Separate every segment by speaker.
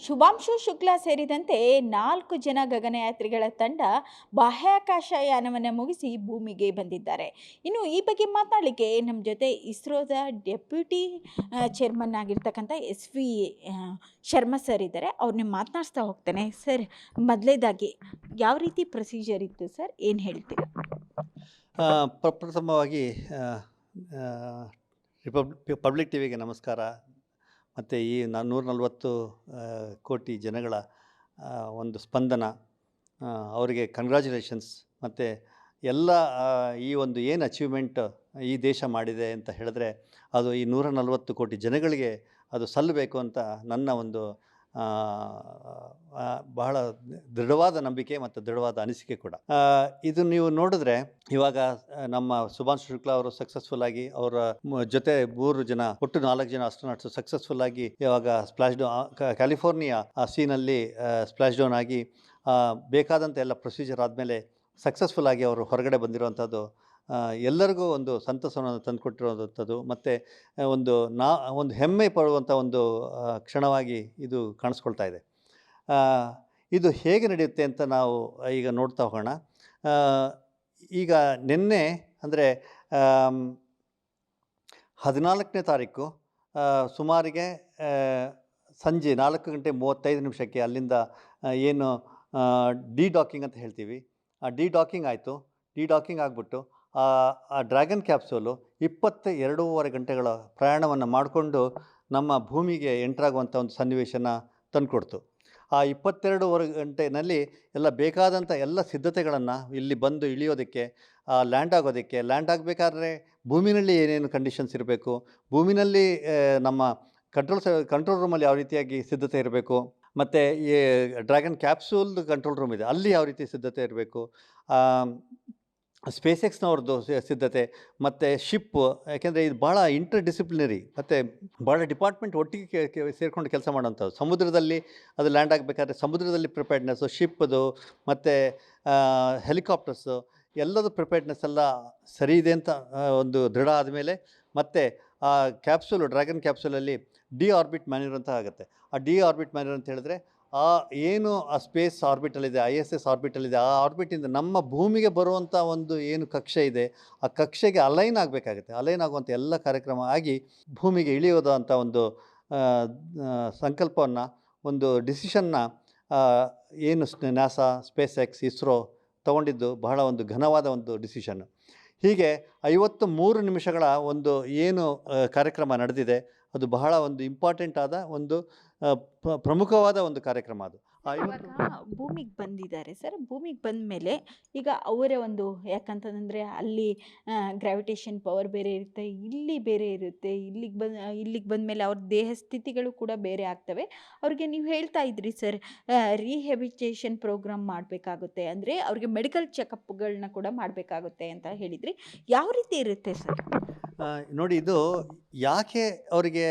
Speaker 1: ಶುಭಾಂಶು ಶುಕ್ಲಾ ಸೇರಿದಂತೆ 4 ಜನ ಗಗನಯಾತ್ರಿಗಳ ತಂಡ ಬಾಹ್ಯಾಕಾಶ ಯಾನವನ್ನು ಮುಗಿಸಿ ಭೂಮಿಗೆ ಬಂದಿದ್ದಾರೆ. ಇನ್ನು ಈ ಬಗ್ಗೆ ಮಾತನಾಡಲಿಕ್ಕೆ ನಮ್ಮ ಜೊತೆ ಇಸ್ರೋದ ಡೆಪ್ಯೂಟಿ ಚೇರ್ಮನ್ ಆಗಿರ್ತಕ್ಕಂಥ SV ಶರ್ಮಾ ಸರ್ ಇದ್ದಾರೆ. ಅವ್ರನ್ನ ಮಾತನಾಡಿಸ್ತಾ ಹೋಗ್ತೇನೆ. ಸರ್, ಮೊದಲೇದಾಗಿ ಯಾವ ರೀತಿ ಪ್ರೊಸೀಜರ್ ಇತ್ತು ಸರ್, ಏನು ಹೇಳ್ತೀರಾ?
Speaker 2: ಪ್ರಪ್ರಥಮವಾಗಿ ಪಬ್ಲಿಕ್ ಟಿವಿಗೆ ನಮಸ್ಕಾರ. ಮತ್ತು ಈ 140 ಕೋಟಿ ಜನಗಳ ಒಂದು ಸ್ಪಂದನ, ಅವರಿಗೆ ಕಂಗ್ರ್ಯಾಚುಲೇಷನ್ಸ್. ಮತ್ತು ಎಲ್ಲ ಈ ಒಂದು ಏನು ಅಚೀವ್ಮೆಂಟ್ ಈ ದೇಶ ಮಾಡಿದೆ ಅಂತ ಹೇಳಿದ್ರೆ ಅದು ಈ 140 ಕೋಟಿ ಜನಗಳಿಗೆ ಅದು ಸಲ್ಲಬೇಕು ಅಂತ ನನ್ನ ಒಂದು ಬಹಳ ದೃಢವಾದ ನಂಬಿಕೆ ಮತ್ತು ದೃಢವಾದ ಅನಿಸಿಕೆ ಕೂಡ. ಇದು ನೀವು ನೋಡಿದ್ರೆ ಇವಾಗ ನಮ್ಮ ಶುಭಾಂಶು ಶುಕ್ಲಾ ಅವರು ಸಕ್ಸಸ್ಫುಲ್ಲಾಗಿ ಅವರ ಜೊತೆ 3 ಜನ ಒಟ್ಟು 4 ಜನ ಆಸ್ಟ್ರೋನಾಟ್ಸ್ ಸಕ್ಸಸ್ಫುಲ್ಲಾಗಿ ಇವಾಗ ಸ್ಪ್ಲಾಶ್ ಡೌನ್ ಕ್ಯಾಲಿಫೋರ್ನಿಯಾ ಸೀನಲ್ಲಿ ಸ್ಪ್ಲಾಶ್ ಡೌನ್ ಆಗಿ ಬೇಕಾದಂಥ ಎಲ್ಲ ಪ್ರೊಸೀಜರ್ ಆದಮೇಲೆ ಸಕ್ಸಸ್ಫುಲ್ಲಾಗಿ ಅವರು ಹೊರಗಡೆ ಬಂದಿರುವಂಥದ್ದು ಎಲ್ಲರಿಗೂ ಒಂದು ಸಂತಸವನ್ನು ತಂದುಕೊಟ್ಟಿರುವಂಥದ್ದು. ಮತ್ತು ಒಂದು ಹೆಮ್ಮೆ ಪಡುವಂಥ ಒಂದು ಕ್ಷಣವಾಗಿ ಇದು ಕಾಣಿಸ್ಕೊಳ್ತಾ ಇದೆ. ಇದು ಹೇಗೆ ನಡೆಯುತ್ತೆ ಅಂತ ನಾವು ಈಗ ನೋಡ್ತಾ ಹೋಗೋಣ. ಈಗ ನಿನ್ನೆ ಅಂದರೆ 14ನೇ ತಾರೀಕು ಸುಮಾರಿಗೆ ಸಂಜೆ 4:35 ಅಲ್ಲಿಂದ ಏನು ಡಿ-ಡಾಕಿಂಗ್ ಅಂತ ಹೇಳ್ತೀವಿ, ಆ ಡಿ-ಡಾಕಿಂಗ್ ಆಯಿತು. ಡಿ-ಡಾಕಿಂಗ್ ಆಗಿಬಿಟ್ಟು ಆ ಡ್ರ್ಯಾಗನ್ ಕ್ಯಾಪ್ಸೂಲು 22.5 ಗಂಟೆಗಳ ಪ್ರಯಾಣವನ್ನು ಮಾಡಿಕೊಂಡು ನಮ್ಮ ಭೂಮಿಗೆ ಎಂಟ್ರಾಗುವಂಥ ಒಂದು ಸನ್ನಿವೇಶನ ತಂದುಕೊಡ್ತು. ಆ 22.5 ಗಂಟೆಯಲ್ಲಿ ಎಲ್ಲ ಬೇಕಾದಂಥ ಎಲ್ಲ ಸಿದ್ಧತೆಗಳನ್ನು ಇಲ್ಲಿ ಬಂದು ಇಳಿಯೋದಕ್ಕೆ, ಲ್ಯಾಂಡ್ ಆಗೋದಕ್ಕೆ, ಲ್ಯಾಂಡ್ ಆಗಬೇಕಾದ್ರೆ ಭೂಮಿನಲ್ಲಿ ಏನೇನು ಕಂಡೀಷನ್ಸ್ ಇರಬೇಕು, ಭೂಮಿನಲ್ಲಿ ನಮ್ಮ ಕಂಟ್ರೋಲ್ ರೂಮಲ್ಲಿ ಯಾವ ರೀತಿಯಾಗಿ ಸಿದ್ಧತೆ ಇರಬೇಕು, ಮತ್ತು ಈ ಡ್ರ್ಯಾಗನ್ ಕ್ಯಾಪ್ಸೂಲ್ದು ಕಂಟ್ರೋಲ್ ರೂಮ್ ಇದೆ, ಅಲ್ಲಿ ಯಾವ ರೀತಿ ಸಿದ್ಧತೆ ಇರಬೇಕು, ಸ್ಪೇಸ್ ಎಕ್ಸ್ನವ್ರದ್ದು ಸಿದ್ಧತೆ, ಮತ್ತು ಶಿಪ್ಪು. ಯಾಕೆಂದರೆ ಇದು ಭಾಳ ಇಂಟರ್-ಡಿಸಿಪ್ಲಿನರಿ ಮತ್ತು ಭಾಳ ಡಿಪಾರ್ಟ್ಮೆಂಟ್ ಒಟ್ಟಿಗೆ ಸೇರಿಕೊಂಡು ಕೆಲಸ ಮಾಡೋಂಥದ್ದು. ಸಮುದ್ರದಲ್ಲಿ ಅದು ಲ್ಯಾಂಡ್ ಆಗಬೇಕಾದ್ರೆ ಸಮುದ್ರದಲ್ಲಿ ಪ್ರಿಪೇರ್ಡ್ನೆಸ್ಸು, ಶಿಪ್ಪದು ಮತ್ತು ಹೆಲಿಕಾಪ್ಟರ್ಸು ಎಲ್ಲದು ಪ್ರಿಪೇರ್ಡ್ನೆಸ್ ಎಲ್ಲ ಸರಿ ಇದೆ ಅಂತ ಒಂದು ದೃಢ ಆದಮೇಲೆ ಮತ್ತು ಆ ಕ್ಯಾಪ್ಸೂಲು ಡ್ರ್ಯಾಗನ್ ಕ್ಯಾಪ್ಸೂಲಲ್ಲಿ ಡಿ-ಆರ್ಬಿಟ್ ಮ್ಯಾನ್ಯೂರ್ ಅಂತ ಆಗುತ್ತೆ. ಆ ಡಿ-ಆರ್ಬಿಟ್ ಮ್ಯಾನ್ಯೂರ್ ಅಂತ ಹೇಳಿದ್ರೆ ಏನು ಆ ಸ್ಪೇಸ್ ಆರ್ಬಿಟಲ್ಲಿದೆ, ISS ಆರ್ಬಿಟಲ್ಲಿದೆ, ಆ ಆರ್ಬಿಟಿಂದ ನಮ್ಮ ಭೂಮಿಗೆ ಬರುವಂಥ ಒಂದು ಏನು ಕಕ್ಷೆ ಇದೆ ಆ ಕಕ್ಷೆಗೆ ಅಲೈನ್ ಆಗಬೇಕಾಗುತ್ತೆ. ಅಲೈನ್ ಆಗುವಂಥ ಎಲ್ಲ ಕಾರ್ಯಕ್ರಮ ಆಗಿ ಭೂಮಿಗೆ ಇಳಿಯೋದು ಅಂತ ಒಂದು ಸಂಕಲ್ಪವನ್ನು, ಒಂದು ಡಿಸಿಷನ್ನ ಏನು NASA, ಸ್ಪೇಸ್ ಎಕ್ಸ್, ಇಸ್ರೋ ತೊಗೊಂಡಿದ್ದು ಬಹಳ ಒಂದು ಘನವಾದ ಒಂದು ಡಿಸಿಷನ್ನು. ಹೀಗೆ 53 ನಿಮಿಷಗಳ ಒಂದು ಏನು ಕಾರ್ಯಕ್ರಮ ನಡೆದಿದೆ ಅದು ಬಹಳ ಒಂದು ಇಂಪಾರ್ಟೆಂಟ್ ಆದ ಒಂದು ಪ್ರಮುಖವಾದ ಒಂದು ಕಾರ್ಯಕ್ರಮ. ಅದು
Speaker 1: ಭೂಮಿಗೆ ಬಂದಿದ್ದಾರೆ ಸರ್. ಭೂಮಿಗೆ ಬಂದ ಮೇಲೆ ಈಗ ಅವರ ಒಂದು, ಯಾಕಂತಂದರೆ ಅಲ್ಲಿ ಗ್ರಾವಿಟೇಷನ್ ಪವರ್ ಬೇರೆ ಇರುತ್ತೆ, ಇಲ್ಲಿ ಬೇರೆ ಇರುತ್ತೆ. ಇಲ್ಲಿಗೆ ಬಂದ ಮೇಲೆ ಅವ್ರ ದೇಹ ಸ್ಥಿತಿಗಳು ಕೂಡ ಬೇರೆ ಆಗ್ತವೆ. ಅವ್ರಿಗೆ ನೀವು ಹೇಳ್ತಾ ಇದ್ರಿ ಸರ್, ರಿಹ್ಯಾಬಿಲಿಟೇಷನ್ ಪ್ರೋಗ್ರಾಮ್ ಮಾಡಬೇಕಾಗುತ್ತೆ, ಅಂದರೆ ಅವ್ರಿಗೆ ಮೆಡಿಕಲ್ ಚೆಕಪ್ಗಳನ್ನ ಕೂಡ ಮಾಡಬೇಕಾಗುತ್ತೆ ಅಂತ ಹೇಳಿದ್ರಿ. ಯಾವ ರೀತಿ ಇರುತ್ತೆ ಸರ್?
Speaker 2: ನೋಡಿ, ಇದು ಯಾಕೆ ಅವರಿಗೆ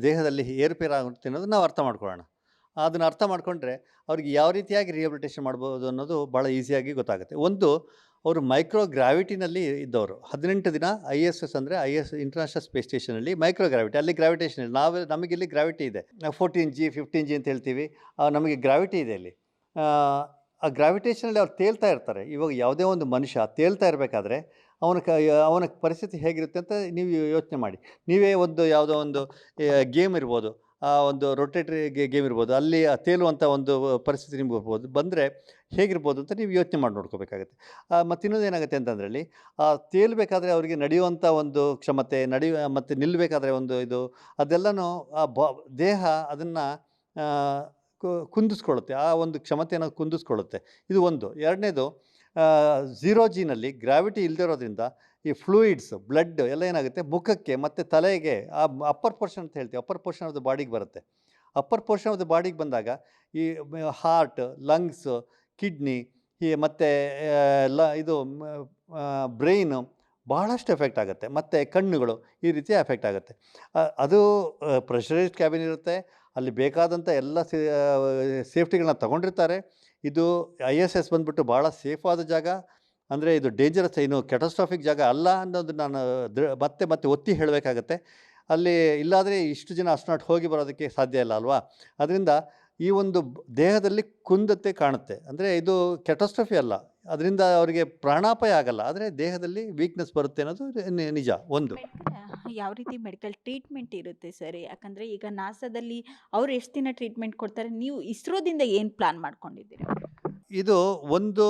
Speaker 2: ದೇಹದಲ್ಲಿ ಏರುಪೇರಾಗುತ್ತೆ ಅನ್ನೋದು ನಾವು ಅರ್ಥ ಮಾಡ್ಕೊಳ್ಳೋಣ. ಅದನ್ನು ಅರ್ಥ ಮಾಡಿಕೊಂಡ್ರೆ ಅವ್ರಿಗೆ ಯಾವ ರೀತಿಯಾಗಿ ರಿಹ್ಯಾಬಿಲಿಟೇಷನ್ ಮಾಡ್ಬೋದು ಅನ್ನೋದು ಭಾಳ ಈಸಿಯಾಗಿ ಗೊತ್ತಾಗುತ್ತೆ. ಒಂದು, ಅವರು ಮೈಕ್ರೋ ಗ್ರಾವಿಟಿನಲ್ಲಿ ಇದ್ದವರು. 18 ದಿನ ISS ಅಂದರೆ ಇಂಟರ್ನ್ಯಾಷನಲ್ ಸ್ಪೇಸ್ ಸ್ಟೇಷನಲ್ಲಿ ಮೈಕ್ರೋ ಗ್ರಾವಿಟಿ, ಅಲ್ಲಿ ಗ್ರಾವಿಟೇಷನ್ ಇಲ್ಲ. ನಮಗಿಲ್ಲಿ ಗ್ರಾವಿಟಿ ಇದೆ, 14G 15G ಅಂತ ಹೇಳ್ತೀವಿ, ನಮಗೆ ಗ್ರಾವಿಟಿ ಇದೆ ಅಲ್ಲಿ. ಆ ಗ್ರಾವಿಟೇಷನಲ್ಲಿ ಅವ್ರು ತೇಲ್ತಾ ಇರ್ತಾರೆ. ಇವಾಗ ಯಾವುದೇ ಒಂದು ಮನುಷ್ಯ ತೇಲ್ತಾ ಇರಬೇಕಾದ್ರೆ ಅವನ ಪರಿಸ್ಥಿತಿ ಹೇಗಿರುತ್ತೆ ಅಂತ ನೀವು ಯೋಚನೆ ಮಾಡಿ. ನೀವೇ ಯಾವುದೋ ಒಂದು ಗೇಮ್ ಇರ್ಬೋದು, ಒಂದು ರೊಟೇಟರಿ ಗೇಮ್ ಇರ್ಬೋದು, ಅಲ್ಲಿ ತೇಲುವಂಥ ಒಂದು ಪರಿಸ್ಥಿತಿ ನಿಮ್ಗೆ ಬಂದರೆ ಹೇಗಿರ್ಬೋದು ಅಂತ ನೀವು ಯೋಚನೆ ಮಾಡಿ ನೋಡ್ಕೋಬೇಕಾಗತ್ತೆ. ಮತ್ತು ಇನ್ನೊಂದು ಏನಾಗುತ್ತೆ ಅಂತಂದರೆ ಅಲ್ಲಿ ತೇಲಬೇಕಾದ್ರೆ ಅವರಿಗೆ ನಡೆಯುವಂಥ ಒಂದು ಕ್ಷಮತೆ, ಮತ್ತು ನಿಲ್ಲಬೇಕಾದ್ರೆ ಒಂದು ಅದೆಲ್ಲನೂ ದೇಹ ಅದನ್ನು ಕುಂದಿಸ್ಕೊಳ್ಳುತ್ತೆ, ಆ ಒಂದು ಕ್ಷಮತೆಯನ್ನು ಕುಂದಿಸ್ಕೊಳ್ಳುತ್ತೆ. ಇದು ಒಂದು. ಎರಡನೇದು, 0Gನಲ್ಲಿ ಗ್ರಾವಿಟಿ ಇಲ್ಲದಿರೋದ್ರಿಂದ ಈ ಫ್ಲೂಯಿಡ್ಸ್, ಬ್ಲಡ್ ಎಲ್ಲ ಏನಾಗುತ್ತೆ ಮುಖಕ್ಕೆ ಮತ್ತು ತಲೆಗೆ, ಆ ಅಪ್ಪರ್ ಪೋರ್ಷನ್ ಅಂತ ಹೇಳ್ತೀವಿ, ಅಪ್ಪರ್ ಪೋರ್ಷನ್ ಆಫ್ ದ ಬಾಡಿಗೆ ಬರುತ್ತೆ. ಅಪ್ಪರ್ ಪೋರ್ಷನ್ ಆಫ್ ದ ಬಾಡಿಗೆ ಬಂದಾಗ ಈ ಹಾರ್ಟ್, ಲಂಗ್ಸು, ಕಿಡ್ನಿ ಮತ್ತು ಇದು ಬ್ರೈನು ಬಹಳಷ್ಟು ಎಫೆಕ್ಟ್ ಆಗುತ್ತೆ. ಮತ್ತು ಕಣ್ಣುಗಳು ಈ ರೀತಿ ಎಫೆಕ್ಟ್ ಆಗುತ್ತೆ. ಅದು ಪ್ರೆಷರೈಸ್ಡ್ ಕ್ಯಾಬಿನ್ ಇರುತ್ತೆ, ಅಲ್ಲಿ ಬೇಕಾದಂಥ ಎಲ್ಲ ಸೇಫ್ಟಿಗಳನ್ನ ತಗೊಂಡಿರ್ತಾರೆ. ಇದು ISS ಬಂದ್ಬಿಟ್ಟು ಭಾಳ ಸೇಫಾದ ಜಾಗ, ಅಂದರೆ ಇದು ಡೇಂಜರಸ್, ಏನು ಕ್ಯಾಟಸ್ಟ್ರಾಫಿಕ್ ಜಾಗ ಅಲ್ಲ ಅನ್ನೋದು ನಾನು ಮತ್ತೆ ಒತ್ತಿ ಹೇಳಬೇಕಾಗತ್ತೆ. ಅಲ್ಲಿ ಇಲ್ಲಾದರೆ ಇಷ್ಟು ಜನ ಅಸ್ಟ್ರೋನಾಟ್ ಹೋಗಿ ಬರೋದಕ್ಕೆ ಸಾಧ್ಯ ಇಲ್ಲ ಅಲ್ವಾ. ಅದರಿಂದ ಈ ಒಂದು ದೇಹದಲ್ಲಿ ಕುಂದತೆ ಕಾಣುತ್ತೆ. ಅಂದರೆ ಇದು ಕ್ಯಾಟಸ್ಟ್ರಫಿ ಅಲ್ಲ, ಅದರಿಂದ ಅವರಿಗೆ ಪ್ರಾಣಾಪಾಯ ಆಗಲ್ಲ, ಆದರೆ ದೇಹದಲ್ಲಿ ವೀಕ್ನೆಸ್ ಬರುತ್ತೆ ಅನ್ನೋದು ನಿಜ ಒಂದು.
Speaker 1: ಯಾವ ರೀತಿ ಮೆಡಿಕಲ್ ಟ್ರೀಟ್ಮೆಂಟ್ ಇರುತ್ತೆ ಸರ್? ಯಾಕಂದರೆ ಈಗ ನಾಸಾದಲ್ಲಿ ಅವ್ರು ಎಷ್ಟು ದಿನ ಟ್ರೀಟ್ಮೆಂಟ್ ಕೊಡ್ತಾರೆ, ನೀವು ಇಸ್ರೋದಿಂದ ಏನು ಪ್ಲಾನ್ ಮಾಡ್ಕೊಂಡಿದ್ದೀರಾ?
Speaker 2: ಇದು ಒಂದು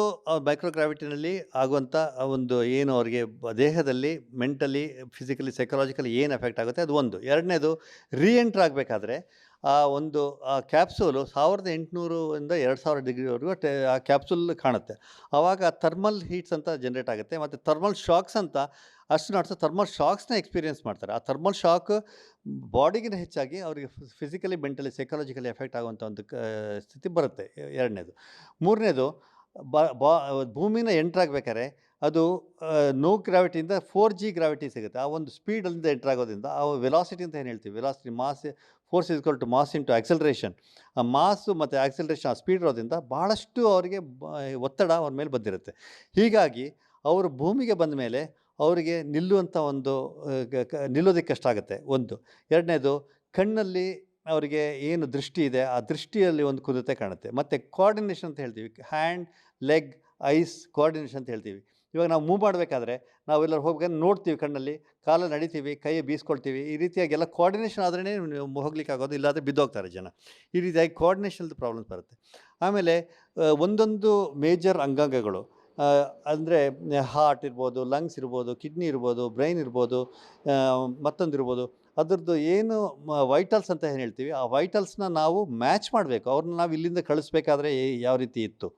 Speaker 2: ಮೈಕ್ರೋಗ್ರಾವಿಟಿನಲ್ಲಿ ಆಗುವಂಥ ಒಂದು ಏನು ಅವರಿಗೆ ದೇಹದಲ್ಲಿ ಮೆಂಟಲಿ, ಫಿಸಿಕಲಿ, ಸೈಕಲಾಜಿಕಲಿ ಏನು ಎಫೆಕ್ಟ್ ಆಗುತ್ತೆ ಅದು ಒಂದು. ಎರಡನೇದು ರೀಎಂಟ್ರ್ ಆಗಬೇಕಾದ್ರೆ ಆ ಒಂದು ಆ ಕ್ಯಾಪ್ಸೂಲು 1800 2000 ಡಿಗ್ರಿವರೆಗೂ ಆ ಕ್ಯಾಪ್ಸೂಲ್ ಕಾಣುತ್ತೆ. ಆವಾಗ ಥರ್ಮಲ್ ಹೀಟ್ಸ್ ಅಂತ ಜನ್ರೇಟ್ ಆಗುತ್ತೆ ಮತ್ತು ಥರ್ಮಲ್ ಶಾಕ್ಸ್ ಅಂತ ಅಸ್ಟ್ರೋನಾಟ್ಸ್ ಥರ್ಮಲ್ ಶಾಕ್ಸ್ನ ಎಕ್ಸ್ಪೀರಿಯೆನ್ಸ್ ಮಾಡ್ತಾರೆ. ಆ ಥರ್ಮಲ್ ಶಾಕ್ ಬಾಡಿಗಿನ ಹೆಚ್ಚಾಗಿ ಅವರಿಗೆ ಫಿಸಿಕಲಿ, ಮೆಂಟಲಿ, ಸೈಕಾಲಜಿಕಲಿ ಎಫೆಕ್ಟ್ ಆಗುವಂಥ ಒಂದು ಸ್ಥಿತಿ ಬರುತ್ತೆ. ಎರಡನೇದು. ಮೂರನೇದು, ಭೂಮಿನ ಎಂಟ್ರಾಗಬೇಕಾದ್ರೆ ಅದು ನೋ ಗ್ರಾವಿಟಿಯಿಂದ 4G ಗ್ರಾವಿಟಿ ಸಿಗುತ್ತೆ. ಆ ಒಂದು ಸ್ಪೀಡಲ್ಲಿಂದ ಎಂಟ್ರಾಗೋದ್ರಿಂದ ಆ ವೆಲಾಸಿಟಿ ಅಂತ ಏನು ಹೇಳ್ತೀವಿ, velocity mass force is equal to mass into acceleration. ಆ ಮಾಸು ಮತ್ತು ಆಕ್ಸಲರೇಷನ್ ಆ ಸ್ಪೀಡ್ ಇರೋದ್ರಿಂದ ಭಾಳಷ್ಟು ಅವರಿಗೆ ಒತ್ತಡ ಅವ್ರ ಮೇಲೆ ಬಂದಿರುತ್ತೆ. ಹೀಗಾಗಿ ಅವರು ಭೂಮಿಗೆ ಬಂದ ಮೇಲೆ ಅವರಿಗೆ ನಿಲ್ಲುವಂಥ ಒಂದು ನಿಲ್ಲೋದಕ್ಕೆ ಕಷ್ಟ ಆಗುತ್ತೆ ಒಂದು. ಎರಡನೇದು, ಕಣ್ಣಲ್ಲಿ ಅವರಿಗೆ ಏನು ದೃಷ್ಟಿ ಇದೆ ಆ ದೃಷ್ಟಿಯಲ್ಲಿ ಒಂದು ಕುಂದತೆ ಕಾಣುತ್ತೆ. ಮತ್ತು ಕೋಆರ್ಡಿನೇಷನ್ ಅಂತ ಹೇಳ್ತೀವಿ, ಹ್ಯಾಂಡ್, ಲೆಗ್, ಐಸ್ ಕೋಆರ್ಡಿನೇಷನ್ ಅಂತ ಹೇಳ್ತೀವಿ. ಇವಾಗ ನಾವು ಮೂವ್ ಮಾಡಬೇಕಾದ್ರೆ ನಾವೆಲ್ಲರೂ ಹೋಗ್ಬೇಕಾದ್ರೆ ನೋಡ್ತೀವಿ, ಕಣ್ಣಲ್ಲಿ ಕಾಲಲ್ಲಿ ನಡಿತೀವಿ, ಕೈ ಬೀಸ್ಕೊಳ್ತೀವಿ. ಈ ರೀತಿಯಾಗಿ ಎಲ್ಲ ಕೋಆರ್ಡಿನೇಷನ್ ಆದ್ರೇ ಹೋಗ್ಲಿಕ್ಕೆ ಆಗೋದು, ಇಲ್ಲಾಂದರೆ ಬಿದ್ದೋಗ್ತಾರೆ ಜನ. ಈ ರೀತಿಯಾಗಿ ಕೋಆರ್ಡಿನೇಷನ್ದು ಪ್ರಾಬ್ಲಮ್ಸ್ ಬರುತ್ತೆ. ಆಮೇಲೆ ಒಂದೊಂದು ಮೇಜರ್ ಅಂಗಾಂಗಗಳು ಅಂದರೆ ಹಾರ್ಟ್ ಇರ್ಬೋದು, ಲಂಗ್ಸ್ ಇರ್ಬೋದು, ಕಿಡ್ನಿ ಇರ್ಬೋದು, ಬ್ರೈನ್ ಇರ್ಬೋದು, ಮತ್ತೊಂದು ಇರ್ಬೋದು, ಅದರದ್ದು ಏನು ವೈಟಲ್ಸ್ ಅಂತ ಏನು ಹೇಳ್ತೀವಿ, ಆ ವೈಟಲ್ಸ್ನ ನಾವು ಮ್ಯಾಚ್ ಮಾಡಬೇಕು. ಅವ್ರನ್ನ ನಾವು ಇಲ್ಲಿಂದ ಕಳಿಸ್ಬೇಕಾದ್ರೆ ಯಾವ ರೀತಿ ಇತ್ತು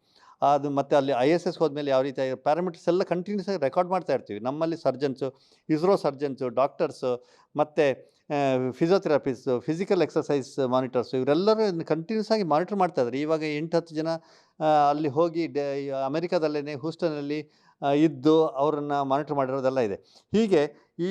Speaker 2: ಅದು, ಮತ್ತು ಅಲ್ಲಿ ISS ಹೋದ್ಮೇಲೆ ಯಾವ ರೀತಿ ಪ್ಯಾರಾಮೀಟರ್ಸ್ ಎಲ್ಲ ಕಂಟಿನ್ಯೂಸ್ ಆಗಿ ರೆಕಾರ್ಡ್ ಮಾಡ್ತಾ ಇರ್ತೀವಿ. ನಮ್ಮಲ್ಲಿ ಸರ್ಜನ್ಸು, ಇಸ್ರೋ ಸರ್ಜನ್ಸು, ಡಾಕ್ಟರ್ಸು, ಮತ್ತು ಫಿಸಿಯೋಥೆರಪಿಸ್ಟು, ಫಿಸಿಕಲ್ ಎಕ್ಸಸೈಸ್ ಮಾನಿಟರ್ಸು, ಇವರೆಲ್ಲರೂ ಕಂಟಿನ್ಯೂಸ್ ಆಗಿ ಮಾನಿಟರ್ ಮಾಡ್ತಾಯಿದ್ದಾರೆ. ಇವಾಗ 8-10 ಜನ ಅಲ್ಲಿ ಹೋಗಿ ಅಮೆರಿಕಾದಲ್ಲೇ ಹೂಸ್ಟನ್ನಲ್ಲಿ ಇದ್ದು ಅವರನ್ನು ಮಾನಿಟರ್ ಮಾಡಿರೋದೆಲ್ಲ ಇದೆ. ಹೀಗೆ ಈ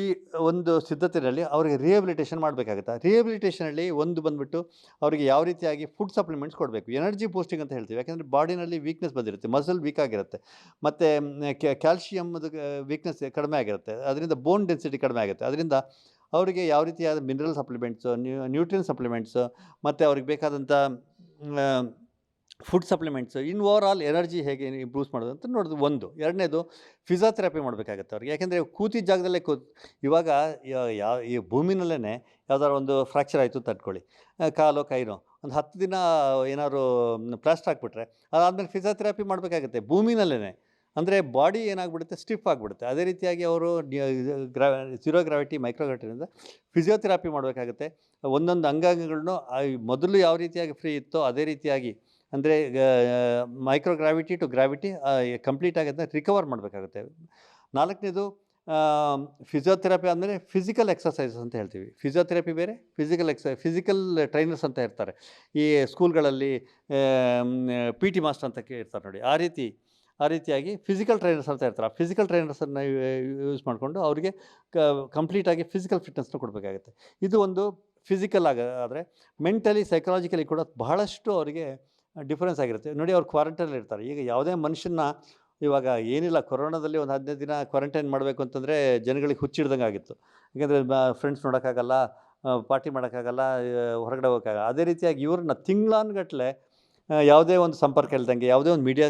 Speaker 2: ಒಂದು ಸಿದ್ಧತೆಯಲ್ಲಿ ಅವರಿಗೆ ರಿಹ್ಯಾಬಿಲಿಟೇಷನ್ ಮಾಡಬೇಕಾಗುತ್ತೆ. ರಿಹ್ಯಾಬಿಲಿಟೇಷನಲ್ಲಿ ಒಂದು ಬಂದುಬಿಟ್ಟು ಅವರಿಗೆ ಯಾವ ರೀತಿಯಾಗಿ ಫುಡ್ ಸಪ್ಲಿಮೆಂಟ್ಸ್ ಕೊಡಬೇಕು, ಎನರ್ಜಿ ಬೂಸ್ಟಿಂಗ್ ಅಂತ ಹೇಳ್ತೀವಿ. ಯಾಕೆಂದರೆ ಬಾಡಿನಲ್ಲಿ ವೀಕ್ನೆಸ್ ಬಂದಿರುತ್ತೆ, ಮಸಲ್ ವೀಕ್ ಆಗಿರುತ್ತೆ, ಮತ್ತು ಕ್ಯಾಲ್ಶಿಯಮ್ದು ವೀಕ್ನೆಸ್ ಕಡಿಮೆ ಆಗಿರುತ್ತೆ, ಅದರಿಂದ ಬೋನ್ ಡೆನ್ಸಿಟಿ ಕಡಿಮೆ ಆಗುತ್ತೆ. ಅದರಿಂದ ಅವರಿಗೆ ಯಾವ ರೀತಿಯಾದ ಮಿನರಲ್ ಸಪ್ಲಿಮೆಂಟ್ಸು, ನ್ಯೂಟ್ರಿಯನ್ ಸಪ್ಲಿಮೆಂಟ್ಸು, ಮತ್ತು ಅವ್ರಿಗೆ ಬೇಕಾದಂಥ ಫುಡ್ ಸಪ್ಲಿಮೆಂಟ್ಸು, ಇನ್ ಓವರ್ ಆಲ್ ಎನರ್ಜಿ ಹೇಗೆ ಇಂಪ್ರೂವ್ಸ್ ಮಾಡೋದು ಅಂತ ನೋಡೋದು ಒಂದು. ಎರಡನೇದು, ಫಿಸಿಯೋಥೆರಪಿ ಮಾಡಬೇಕಾಗತ್ತೆ ಅವ್ರಿಗೆ. ಯಾಕೆಂದರೆ ಕೂತಿದ್ದ ಜಾಗದಲ್ಲೇ ಇವಾಗ ಈ ಭೂಮಿನಲ್ಲೇ ಯಾವ್ದಾದ್ರು ಒಂದು ಫ್ರ್ಯಾಕ್ಚರ್ ಆಯಿತು ತಟ್ಕೊಳ್ಳಿ, ಕಾಲೋ ಕೈನೋ, ಒಂದು 10 ದಿನ ಏನಾದ್ರು ಪ್ಲಾಸ್ಟರ್ ಹಾಕ್ಬಿಟ್ರೆ ಅದಾದಮೇಲೆ ಫಿಸಿಯೋಥೆರಪಿ ಮಾಡಬೇಕಾಗುತ್ತೆ ಭೂಮಿನಲ್ಲೇ. ಅಂದರೆ ಬಾಡಿ ಏನಾಗ್ಬಿಡುತ್ತೆ, ಸ್ಟಿಫ್ ಆಗಿಬಿಡುತ್ತೆ. ಅದೇ ರೀತಿಯಾಗಿ ಅವರು ಝೀರೋ ಗ್ರಾವಿಟಿ, ಮೈಕ್ರೋಗ್ರಾವಿಟಿಯಿಂದ ಫಿಸಿಯೋಥೆರಪಿ ಮಾಡಬೇಕಾಗುತ್ತೆ. ಒಂದೊಂದು ಅಂಗಾಂಗಗಳನ್ನು ಮೊದಲು ಯಾವ ರೀತಿಯಾಗಿ ಫ್ರೀ ಇತ್ತೋ ಅದೇ ರೀತಿಯಾಗಿ, ಅಂದರೆ ಮೈಕ್ರೋಗ್ರಾವಿಟಿ ಟು ಗ್ರಾವಿಟಿ ಕಂಪ್ಲೀಟಾಗಿ ಅದನ್ನ ರಿಕವರ್ ಮಾಡಬೇಕಾಗುತ್ತೆ. ನಾಲ್ಕನೇದು, ಫಿಸಿಯೋಥೆರಪಿ ಆದಮೇಲೆ ಫಿಸಿಕಲ್ ಎಕ್ಸಸೈಸಸ್ ಅಂತ ಹೇಳ್ತೀವಿ. ಫಿಸಿಯೋಥೆರಪಿ ಬೇರೆ, ಫಿಸಿಕಲ್ ಟ್ರೈನರ್ಸ್ ಅಂತ ಇರ್ತಾರೆ ಈ ಸ್ಕೂಲ್ಗಳಲ್ಲಿ, PT ಮಾಸ್ಟರ್ ಅಂತ ಇರ್ತಾರೆ ನೋಡಿ. ಆ ರೀತಿಯಾಗಿ ಫಿಸಿಕಲ್ ಟ್ರೈನರ್ಸ್ ಅಂತ ಇರ್ತಾರೆ. ಆ ಫಿಸಿಕಲ್ ಟ್ರೈನರ್ಸನ್ನು ಯೂಸ್ ಮಾಡಿಕೊಂಡು ಅವರಿಗೆ ಕಂಪ್ಲೀಟಾಗಿ ಫಿಸಿಕಲ್ ಫಿಟ್ನೆಸ್ನ ಕೊಡಬೇಕಾಗುತ್ತೆ. ಇದು ಒಂದು ಫಿಸಿಕಲ್ ಆದರೆ ಮೆಂಟಲಿ, ಸೈಕಲಾಜಿಕಲಿ ಕೂಡ ಬಹಳಷ್ಟು ಅವರಿಗೆ ಡಿಫರೆನ್ಸ್ ಆಗಿರುತ್ತೆ ನೋಡಿ. ಅವ್ರು ಕ್ವಾರಂಟೈನಲ್ಲಿ ಇರ್ತಾರೆ. ಈಗ ಯಾವುದೇ ಮನುಷ್ಯನ ಇವಾಗ ಏನಿಲ್ಲ, ಕೊರೋನಾದಲ್ಲಿ ಒಂದು 15 ದಿನ ಕ್ವಾರಂಟೈನ್ ಮಾಡಬೇಕು ಅಂತಂದರೆ ಜನಗಳಿಗೆ ಹುಚ್ಚಿಡ್ದಂಗೆ ಆಗಿತ್ತು. ಯಾಕೆಂದರೆ ಫ್ರೆಂಡ್ಸ್ ನೋಡೋಕ್ಕಾಗಲ್ಲ, ಪಾರ್ಟಿ ಮಾಡೋಕ್ಕಾಗಲ್ಲ, ಹೊರಗಡೆ ಹೋಗೋಕ್ಕಾಗಲ್ಲ. ಅದೇ ರೀತಿಯಾಗಿ ಇವ್ರನ್ನ ತಿಂಗಳಾನುಗಟ್ಟಲೆ ಯಾವುದೇ ಒಂದು ಸಂಪರ್ಕ ಇಲ್ದಂಗೆ, ಯಾವುದೇ ಒಂದು ಮೀಡಿಯಾ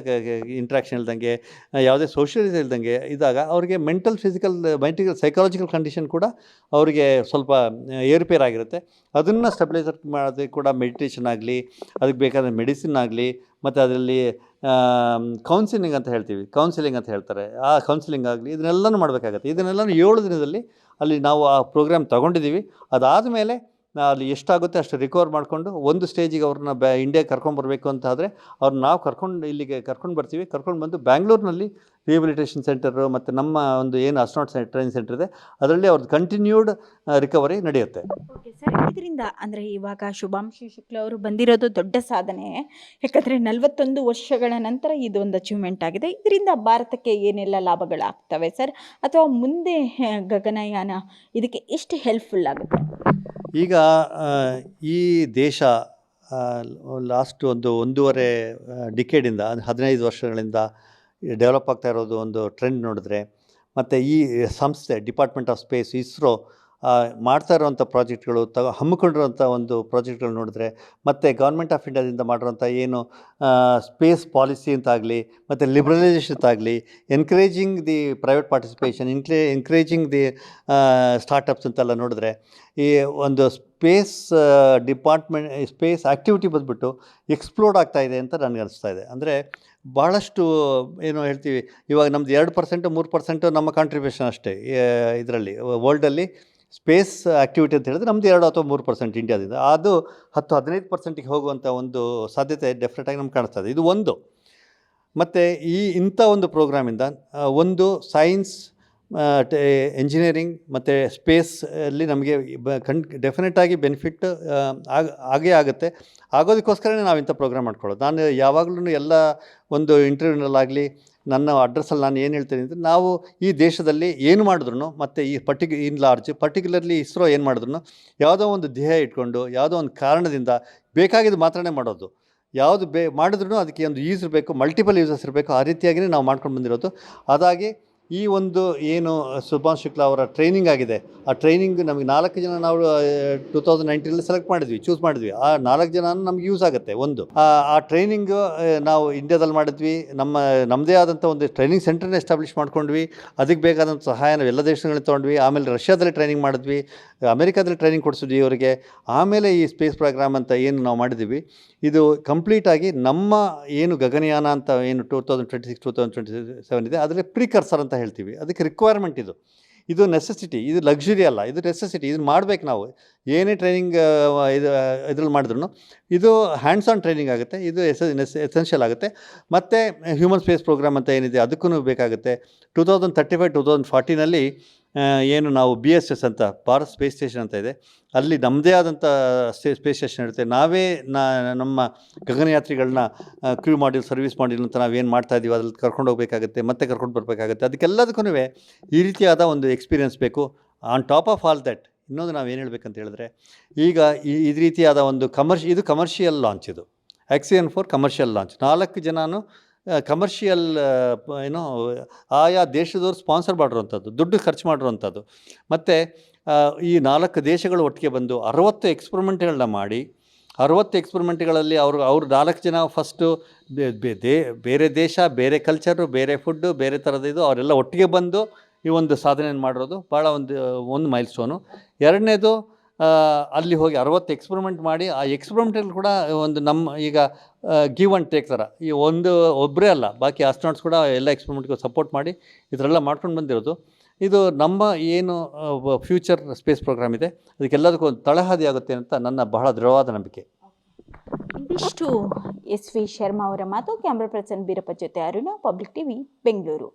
Speaker 2: ಇಂಟ್ರಾಕ್ಷನ್ ಇಲ್ದಂಗೆ, ಯಾವುದೇ ಸೋಷಿಯಲಿಸ್ ಇಲ್ದಂಗೆ ಇದ್ದಾಗ ಅವ್ರಿಗೆ ಮೆಂಟಲ್ ಸೈಕಾಲಜಿಕಲ್ ಕಂಡೀಷನ್ ಕೂಡ ಅವರಿಗೆ ಸ್ವಲ್ಪ ಏರುಪೇರಾಗಿರುತ್ತೆ. ಅದನ್ನು ಸ್ಟೆಬಿಲೈಸರ್ ಮಾಡೋದಕ್ಕೆ ಕೂಡ ಮೆಡಿಟೇಷನ್ ಆಗಲಿ, ಅದಕ್ಕೆ ಬೇಕಾದ ಮೆಡಿಸಿನ್ ಆಗಲಿ, ಮತ್ತು ಅದರಲ್ಲಿ ಕೌನ್ಸಿಲಿಂಗ್ ಅಂತ ಹೇಳ್ತೀವಿ, ಕೌನ್ಸಿಲಿಂಗ್ ಅಂತ ಹೇಳ್ತಾರೆ, ಆ ಕೌನ್ಸಿಲಿಂಗ್ ಆಗಲಿ, ಇದನ್ನೆಲ್ಲನೂ ಮಾಡಬೇಕಾಗತ್ತೆ. ಇದನ್ನೆಲ್ಲನೂ 7 ದಿನದಲ್ಲಿ ಅಲ್ಲಿ ನಾವು ಆ ಪ್ರೋಗ್ರಾಮ್ ತೊಗೊಂಡಿದ್ದೀವಿ. ಅದಾದಮೇಲೆ ಅಲ್ಲಿ ಎಷ್ಟಾಗುತ್ತೆ ಅಷ್ಟು ರಿಕವರ್ ಮಾಡಿಕೊಂಡು ಒಂದು ಸ್ಟೇಜಿಗೆ ಅವ್ರನ್ನ ಇಂಡಿಯಾಗೆ ಕರ್ಕೊಂಬರ್ಬೇಕು ಅಂತ ಆದರೆ ಅವ್ರನ್ನ ನಾವು ಇಲ್ಲಿಗೆ ಕರ್ಕೊಂಡು ಬರ್ತೀವಿ. ಕರ್ಕೊಂಡು ಬಂದು ಬ್ಯಾಂಗ್ಳೂರಿನಲ್ಲಿ ರಿಹ್ಯಾಬಿಲಿಟೇಷನ್ ಸೆಂಟರು ಮತ್ತು ನಮ್ಮ ಒಂದು ಏನು ಅಸ್ಟ್ರೋನಾಟ್ ಟ್ರೈನಿಂಗ್ ಸೆಂಟರ್ ಇದೆ ಅದರಲ್ಲಿ ಅವ್ರದ್ದು ಕಂಟಿನ್ಯೂಡ್ ರಿಕವರಿ ನಡೆಯುತ್ತೆ.
Speaker 1: ಓಕೆ ಸರ್, ಇದರಿಂದ ಅಂದರೆ ಇವಾಗ ಶುಭಾಂಶು ಶುಕ್ಲ ಅವರು ಬಂದಿರೋದು ದೊಡ್ಡ ಸಾಧನೆ. ಯಾಕಂದರೆ 41 ವರ್ಷಗಳ ನಂತರ ಇದೊಂದು ಅಚೀವ್ಮೆಂಟ್ ಆಗಿದೆ. ಇದರಿಂದ ಭಾರತಕ್ಕೆ ಏನೆಲ್ಲ ಲಾಭಗಳಾಗ್ತವೆ ಸರ್, ಅಥವಾ ಮುಂದೆ ಗಗನಯಾನ ಇದಕ್ಕೆ ಎಷ್ಟು ಹೆಲ್ಪ್ಫುಲ್ ಆಗುತ್ತೆ?
Speaker 2: ಈಗ ಈ ದೇಶ ಲಾಸ್ಟ್ ಒಂದು 1.5 ಡಿಕೇಡಿಂದ 15 ವರ್ಷಗಳಿಂದ ಡೆವಲಪ್ ಆಗ್ತಾ ಇರೋದು ಒಂದು ಟ್ರೆಂಡ್ ನೋಡಿದ್ರೆ, ಮತ್ತು ಈ ಸಂಸ್ಥೆ ಡಿಪಾರ್ಟ್ಮೆಂಟ್ ಆಫ್ ಸ್ಪೇಸ್, ಇಸ್ರೋ ಮಾಡ್ತಾ ಇರುವಂಥ ಪ್ರಾಜೆಕ್ಟ್ಗಳು ಹಮ್ಮಿಕೊಂಡಿರುವಂಥ ಒಂದು ಪ್ರಾಜೆಕ್ಟ್ಗಳು ನೋಡಿದ್ರೆ, ಮತ್ತು ಗೌರ್ಮೆಂಟ್ ಆಫ್ ಇಂಡಿಯಾದಿಂದ ಮಾಡಿರೋಂಥ ಏನು ಸ್ಪೇಸ್ ಪಾಲಿಸಿ ಅಂತಾಗಲಿ, ಮತ್ತು ಲಿಬ್ರಲೈಸೇಷನ್ ಅಂತಾಗಲಿ, encouraging the private participation, encouraging the startups ಅಂತೆಲ್ಲ ನೋಡಿದ್ರೆ, ಈ ಒಂದು ಸ್ಪೇಸ್ ಡಿಪಾರ್ಟ್ಮೆಂಟ್, ಸ್ಪೇಸ್ ಆ್ಯಕ್ಟಿವಿಟಿ ಬಂದ್ಬಿಟ್ಟು ಎಕ್ಸ್ಪ್ಲೋರ್ಡ್ ಆಗ್ತಾ ಇದೆ ಅಂತ ನನಗೆ ಅನಿಸ್ತಾ ಇದೆ. ಅಂದರೆ ಭಾಳಷ್ಟು ಏನು ಹೇಳ್ತೀವಿ, ಇವಾಗ ನಮ್ಮದು 2% 3% ನಮ್ಮ ಕಾಂಟ್ರಿಬ್ಯೂಷನ್ ಅಷ್ಟೇ ಇದರಲ್ಲಿ ವರ್ಲ್ಡಲ್ಲಿ ಸ್ಪೇಸ್ ಆ್ಯಕ್ಟಿವಿಟಿ ಅಂತ ಹೇಳಿದ್ರೆ ನಮ್ಮದು 2 ಅಥವಾ 3% ಇಂಡಿಯಾದಿಂದ. ಅದು 10-15%ಗೆ ಹೋಗುವಂಥ ಒಂದು ಸಾಧ್ಯತೆ ಡೆಫಿನೆಟಾಗಿ ನಮ್ಗೆ ಕಾಣಿಸ್ತದೆ. ಇದು ಒಂದು. ಮತ್ತು ಇಂಥ ಒಂದು ಪ್ರೋಗ್ರಾಮಿಂದ ಒಂದು ಸೈನ್ಸ್, ಎಂಜಿನಿಯರಿಂಗ್ ಮತ್ತು ಸ್ಪೇಸ್ ಅಲ್ಲಿ ನಮಗೆ ಡೆಫಿನೆಟಾಗಿ ಬೆನಿಫಿಟ್ ಆಗೇ ಆಗುತ್ತೆ. ಆಗೋದಕ್ಕೋಸ್ಕರನೇ ನಾವು ಇಂಥ ಪ್ರೋಗ್ರಾಮ್ ಮಾಡ್ಕೊಳ್ಳೋದು. ನಾನು ಯಾವಾಗಲೂ ಎಲ್ಲ ಒಂದು ಇಂಟರ್ವ್ಯೂನಲ್ಲಾಗಲಿ ನನ್ನ ಅಡ್ರೆಸ್ಸಲ್ಲಿ ನಾನು ಏನು ಹೇಳ್ತೀನಿ ಅಂದರೆ, ನಾವು ಈ ದೇಶದಲ್ಲಿ ಏನು ಮಾಡಿದ್ರು, ಮತ್ತು ಈ ಪರ್ಟಿಕ್ಯುಲರ್ಲಿ ಇಸ್ರೋ ಏನು ಮಾಡಿದ್ರು, ಯಾವುದೋ ಒಂದು ಧ್ಯೇಯ ಇಟ್ಕೊಂಡು, ಯಾವುದೋ ಒಂದು ಕಾರಣದಿಂದ ಬೇಕಾಗಿದ್ದು ಮಾತ್ರನೇ ಮಾಡೋದು. ಯಾವುದು ಮಾಡಿದ್ರೂ ಅದಕ್ಕೆ ಒಂದು ಯೂಸ್ ಇರಬೇಕು, ಮಲ್ಟಿಪಲ್ ಯೂಸಸ್ ಇರಬೇಕು. ಆ ರೀತಿಯಾಗಿಯೇ ನಾವು ಮಾಡ್ಕೊಂಡು ಬಂದಿರೋದು. ಅದಾಗಿ ಈ ಒಂದು ಏನು ಸುಭಾಷ್ ಶುಕ್ಲಾ ಅವರ ಟ್ರೈನಿಂಗ್ ಆಗಿದೆ, ಆ ಟ್ರೈನಿಂಗ್ ನಮಗೆ 4 ಜನ ನಾವು 2019 ಸೆಲೆಕ್ಟ್ ಮಾಡಿದ್ವಿ, ಚೂಸ್ ಮಾಡಿದ್ವಿ. ಆ 4 ಜನ ನಮ್ಗೆ ಯೂಸ್ ಆಗುತ್ತೆ. ಒಂದು ಆ ಟ್ರೈನಿಂಗ್ ನಾವು ಇಂಡಿಯಾದಲ್ಲಿ ಮಾಡಿದ್ವಿ. ನಮ್ಮದೇ ಆದಂಥ ಒಂದು ಟ್ರೈನಿಂಗ್ ಸೆಂಟರ್ನ ಎಸ್ಟಾಬ್ಲಿಷ್ ಮಾಡ್ಕೊಂಡ್ವಿ. ಅದಕ್ಕೆ ಬೇಕಾದಂಥ ಸಹಾಯ ನಾವು ಎಲ್ಲ ದೇಶಗಳಲ್ಲಿ ತೊಗೊಂಡ್ವಿ. ಆಮೇಲೆ ರಷ್ಯಾದಲ್ಲಿ ಟ್ರೈನಿಂಗ್ ಮಾಡಿದ್ವಿ, ಅಮೆರಿಕಾದಲ್ಲಿ ಟ್ರೈನಿಂಗ್ ಕೊಡಿಸಿದ್ವಿ ಇವರಿಗೆ. ಆಮೇಲೆ ಈ ಸ್ಪೇಸ್ ಪ್ರೋಗ್ರಾಮ್ ಅಂತ ಏನು ನಾವು ಮಾಡಿದ್ದೀವಿ, ಇದು ಕಂಪ್ಲೀಟಾಗಿ ನಮ್ಮ ಏನು ಗಗನಯಾನ ಅಂತ ಏನು 2026-2027 ಇದೆ, ಅದರಲ್ಲಿ ಪ್ರಿಕರ್ಸರ್ ಅಂತ ಹೇಳ್ತೀವಿ. ಅದಕ್ಕೆ ರಿಕ್ವೈರ್ಮೆಂಟ್ ಇದು ನೆಸೆಸಿಟಿ, ಇದು ಲಕ್ಸುರಿ ಅಲ್ಲ, ಇದು ನೆಸೆಸಿಟಿ. ಇದನ್ನು ಮಾಡಬೇಕು ನಾವು. ಏನೇ ಟ್ರೈನಿಂಗ್ ಇದ್ರಲ್ಲಿ ಮಾಡಿದ್ರು ಇದು ಹ್ಯಾಂಡ್ಸ್ ಆನ್ ಟ್ರೈನಿಂಗ್ ಆಗುತ್ತೆ. ಇದು ಎಸೆನ್ಷಿಯಲ್ ಆಗುತ್ತೆ. ಮತ್ತು ಹ್ಯೂಮನ್ ಸ್ಪೇಸ್ ಪ್ರೋಗ್ರಾಮ್ ಅಂತ ಏನಿದೆ ಅದಕ್ಕೂ ಬೇಕಾಗುತ್ತೆ. 2035-2040ನಲ್ಲಿ ಏನು ನಾವು BSS ಅಂತ ಭಾರತ್ ಸ್ಪೇಸ್ ಸ್ಟೇಷನ್ ಅಂತ ಇದೆ, ಅಲ್ಲಿ ನಮ್ಮದೇ ಆದಂಥ ಸ್ಪೇಸ್ ಸ್ಟೇಷನ್ ಇರುತ್ತೆ. ನಾವೇ ನಮ್ಮ ಗಗನಯಾತ್ರಿಗಳನ್ನ ಕ್ರೂ ಮಾಡ್ಯೂಲ್, ಸರ್ವಿಸ್ ಮಾಡ್ಯೂಲ್ ಅಂತ ನಾವೇನು ಮಾಡ್ತಾ ಇದ್ದೀವಿ ಅದ್ರಲ್ಲಿ ಕರ್ಕೊಂಡು ಹೋಗಬೇಕಾಗುತ್ತೆ, ಮತ್ತೆ ಕರ್ಕೊಂಡು ಬರಬೇಕಾಗುತ್ತೆ. ಅದಕ್ಕೆಲ್ಲದಕ್ಕೂ ಈ ರೀತಿಯಾದ ಒಂದು ಎಕ್ಸ್ಪೀರಿಯೆನ್ಸ್ ಬೇಕು. On top of all that ಇನ್ನೊಂದು ನಾವು ಏನು ಹೇಳಬೇಕಂತ ಹೇಳಿದ್ರೆ, ಈಗ ಈ ರೀತಿಯಾದ ಒಂದು ಇದು ಕಮರ್ಷಿಯಲ್ ಲಾಂಚ್. ಇದು Axiom 4 ಕಮರ್ಷಿಯಲ್ ಲಾಂಚ್. 4 ಜನನು ಕಮರ್ಷಿಯಲ್ ಆಯಾ ದೇಶದವ್ರು ಸ್ಪಾನ್ಸರ್ ಮಾಡಿರುವಂಥದ್ದು, ದುಡ್ಡು ಖರ್ಚು ಮಾಡಿರುವಂಥದ್ದು. ಮತ್ತು ಈ 4 ದೇಶಗಳು ಒಟ್ಟಿಗೆ ಬಂದು 60 ಎಕ್ಸ್ಪರಿಮೆಂಟ್ಗಳನ್ನ ಮಾಡಿ, 60 ಎಕ್ಸ್ಪರಿಮೆಂಟ್ಗಳಲ್ಲಿ ಅವ್ರು 4 ಜನ ಫಸ್ಟು ಬೇರೆ ದೇಶ, ಬೇರೆ ಕಲ್ಚರು, ಬೇರೆ ಫುಡ್ಡು, ಬೇರೆ ಥರದ್ದು ಅವರೆಲ್ಲ ಒಟ್ಟಿಗೆ ಬಂದು ಈ ಒಂದು ಸಾಧನೆಯನ್ನು ಮಾಡಿರೋದು ಭಾಳ ಒಂದು ಮೈಲ್ ಸ್ಟೋನು. ಎರಡನೇದು, ಅಲ್ಲಿ ಹೋಗಿ 60 ಎಕ್ಸ್ಪರಿಮೆಂಟ್ ಮಾಡಿ, ಆ ಎಕ್ಸ್ಪರಿಮೆಂಟಲ್ಲಿ ಕೂಡ ಒಂದು ನಮ್ಮ ಈಗ ಗಿವ್ ಆ್ಯಂಡ್ ಟೇಕ್ ಥರ, ಈ ಒಬ್ಬರೇ ಅಲ್ಲ, ಬಾಕಿ ಆಸ್ಟ್ರೋನಾಟ್ಸ್ ಕೂಡ ಎಲ್ಲ ಎಕ್ಸ್ಪರಿಮೆಂಟ್ಗೂ ಸಪೋರ್ಟ್ ಮಾಡಿ ಇದರೆಲ್ಲ ಮಾಡ್ಕೊಂಡು ಬಂದಿರೋದು. ಇದು ನಮ್ಮ ಏನು ಫ್ಯೂಚರ್ ಸ್ಪೇಸ್ ಪ್ರೋಗ್ರಾಮ್ ಇದೆ ಅದಕ್ಕೆಲ್ಲದಕ್ಕೂ ಒಂದು ತಳಹದಿ ಆಗುತ್ತೆ ಅಂತ ನನ್ನ ಬಹಳ ದೃಢವಾದ ನಂಬಿಕೆ.
Speaker 1: ಇದಿಷ್ಟು SV ಶರ್ಮಾ ಅವರ ಮಾತು. ಕ್ಯಾಮ್ರಾ ಪರ್ಸನ್ ಬೀರಪ್ಪ ಜೊತೆ ಅರುಣ, ಪಬ್ಲಿಕ್ ಟಿವಿ, ಬೆಂಗಳೂರು.